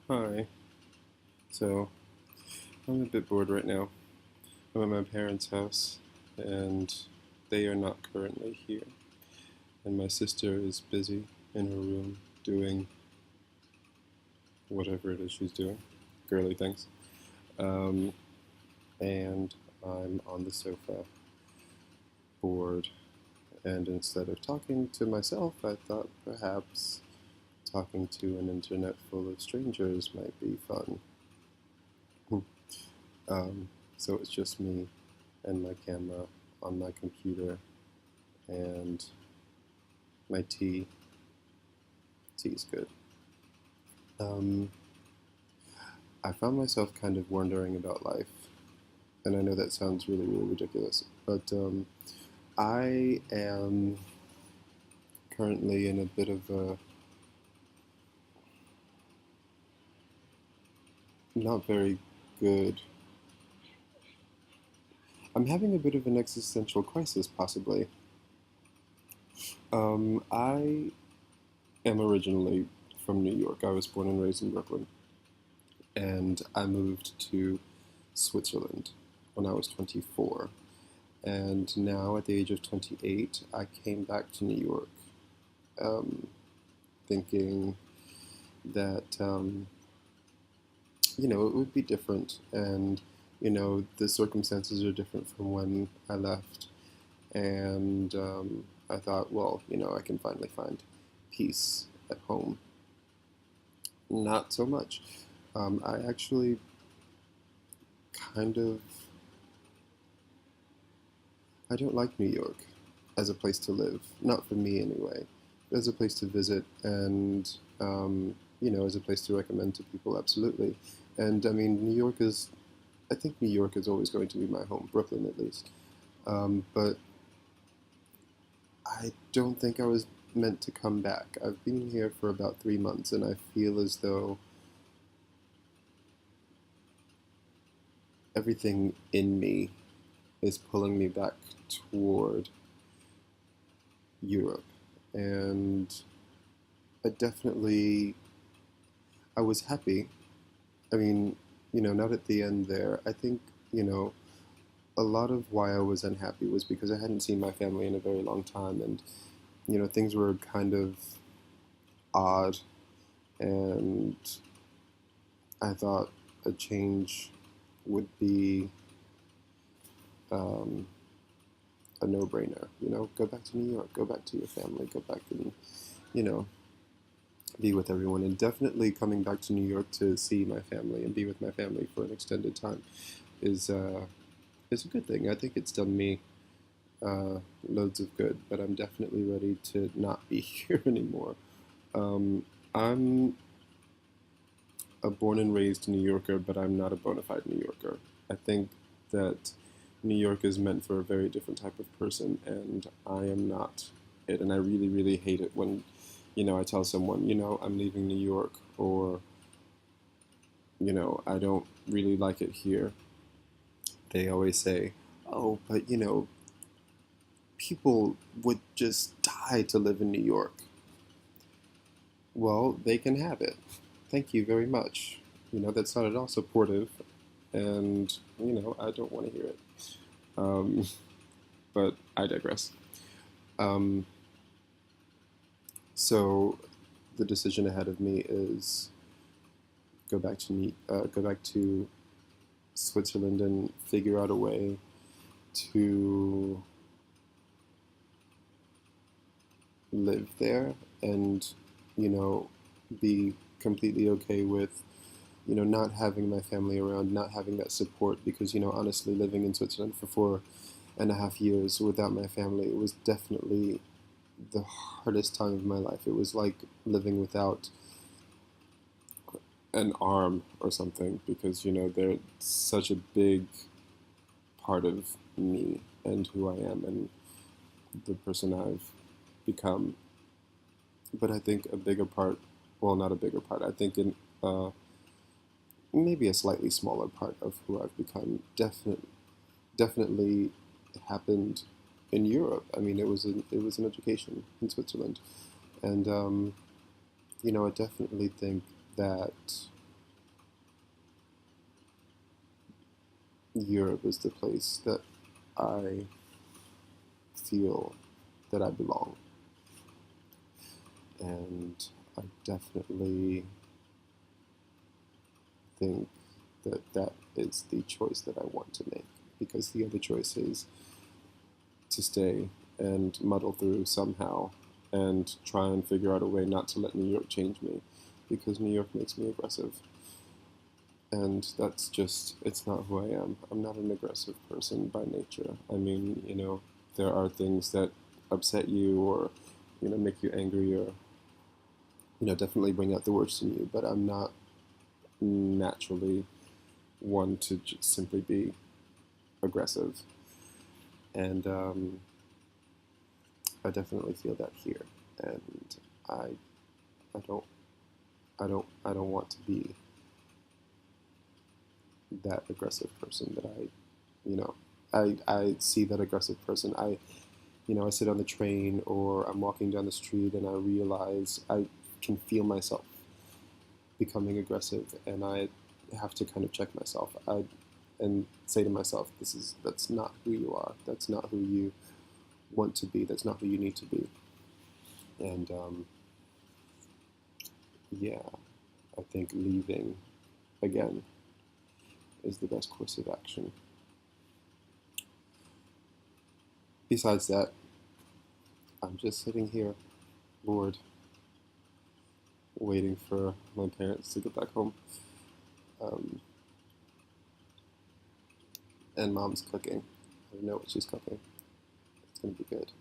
Hi. So, I'm a bit bored right now. I'm at my parents' house, and they are not currently here. And my sister is busy in her room doing whatever it is she's doing, girly things. Um, and I'm on the sofa, bored. And instead of talking to myself, I thought perhaps talking to an internet full of strangers might be fun. um, so it's just me and my camera on my computer and my tea. Tea is good. Um, I found myself kind of wondering about life, and I know that sounds really, really ridiculous, but I am currently in a bit of a not very good. I'm having a bit of an existential crisis, possibly. I am originally from New York. I was born and raised in Brooklyn, and I moved to Switzerland when I was 24. And now, at the age of 28, I came back to New York, um, thinking that, it would be different. And, the circumstances are different from when I left. And I thought, well, I can finally find peace at home. Not so much. I actually kind of I don't like New York as a place to live. Not for me anyway. But as a place to visit and as a place to recommend to people, absolutely. And I mean, I think New York is always going to be my home, Brooklyn at least. But I don't think I was meant to come back. I've been here for about 3 months, and I feel as though everything in me is pulling me back toward Europe. And I definitely I was happy. I mean, not at the end there. I think, you know, a lot of why I was unhappy was because I hadn't seen my family in a very long time, and, things were kind of odd, and I thought a change would be um, a no-brainer. Go back to New York, go back to your family, go back and, you know, be with everyone. And definitely coming back to New York to see my family and be with my family for an extended time is is a good thing. I think it's done me loads of good, but I'm definitely ready to not be here anymore. I'm a born and raised New Yorker, but I'm not a bona fide New Yorker. I think that New York is meant for a very different type of person, and I am not it. And I really, really hate it when, I tell someone, I'm leaving New York, or, I don't really like it here. They always say, oh, but, people would just die to live in New York. Well, they can have it. Thank you very much. That's not at all supportive, and, I don't want to hear it. Um, but I digress. Um, so the decision ahead of me is go back to Switzerland and figure out a way to live there and, you know, be completely okay with, not having my family around, not having that support because, honestly, living in Switzerland for 4.5 years without my family, it was definitely the hardest time of my life. It was like living without an arm or something because, they're such a big part of me and who I am and the person I've become. But I think a bigger part, well, not a bigger part, I think maybe a slightly smaller part of who I've become definitely happened in Europe. I mean, it was an education in Switzerland, and I definitely think that. Europe is the place that I feel that I belong. And I definitely think that that is the choice that I want to make, because the other choice is to stay and muddle through somehow and try and figure out a way not to let New York change me, because New York makes me aggressive. And that's just, it's not who I am. I'm not an aggressive person by nature. I mean, there are things that upset you or, make you angry or, definitely bring out the worst in you, but I'm not naturally one to just simply be aggressive. And I definitely feel that here. And I, I don't, I don't want to be that aggressive person that I see that aggressive person. I sit on the train or I'm walking down the street and I realize I can feel myself becoming aggressive, and I have to kind of check myself and say to myself, that's not who you are. That's not who you want to be. That's not who you need to be. And yeah, I think leaving again is the best course of action. Besides that, I'm just sitting here, bored, waiting for my parents to get back home. Um, and mom's cooking. I don't know what she's cooking. It's gonna be good.